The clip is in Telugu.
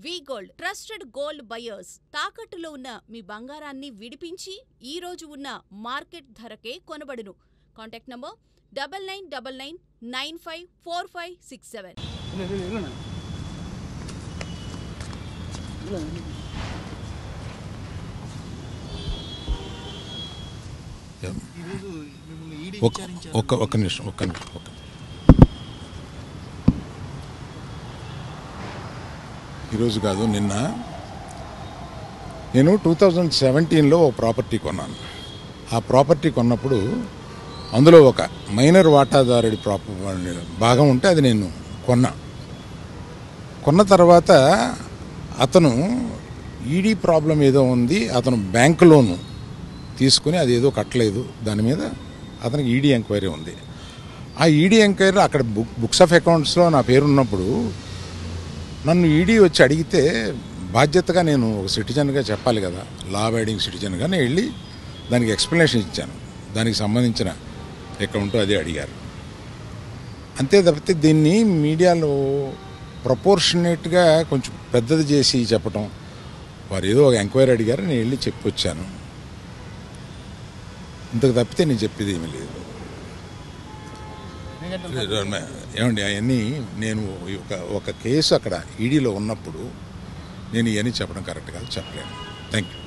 వి గోల్డ్ ట్రస్టెడ్ గోల్డ్ బయర్స్ తాకట్టులో ఉన్న మీ బంగారాన్ని విడిపించి ఈ రోజు ఉన్న మార్కెట్ ధరకే కొనబడును. Contact number 9999954567. ఒక్క నిమిషం. ఈరోజు కాదు, నిన్న నేను 2017లో ఒక ప్రాపర్టీ కొన్నాను. ఆ ప్రాపర్టీ కొన్నప్పుడు అందులో ఒక మైనర్ వాటాదారుడి భాగం ఉంటే అది నేను కొన్న తర్వాత అతను ఈడీ ప్రాబ్లం ఏదో ఉంది, అతను బ్యాంక్ లోను తీసుకుని అది ఏదో కట్టలేదు, దాని మీద అతనికి ఈడీ ఎంక్వైరీ ఉంది. ఆ ఈడీ ఎంక్వైరీలో అక్కడ బుక్స్ ఆఫ్ అకౌంట్స్లో నా పేరు ఉన్నప్పుడు నన్ను ఈడీ వచ్చి అడిగితే బాధ్యతగా నేను ఒక సిటిజన్గా చెప్పాలి కదా, లా అబైడింగ్ సిటిజన్గా నేను వెళ్ళి దానికి ఎక్స్ప్లెనేషన్ ఇచ్చాను. దానికి సంబంధించిన అకౌంట్ అదే అడిగారు. అంతే తప్పితే దీన్ని మీడియాలో ప్రపోర్షనేట్గా కొంచెం పెద్దది చేసి చెప్పటం, వారు ఏదో ఒక ఎంక్వైరీ అడిగారు, నేను వెళ్ళి చెప్పొచ్చాను. ఇంతకు తప్పితే నేను చెప్పేది ఏమీ లేదు. ఏమండి, అవన్నీ నేను ఒక కేసు అక్కడ ఈడీలో ఉన్నప్పుడు నేను ఇవన్నీ చెప్పడం కరెక్ట్ కాదు, చెప్పలేను. Thank you.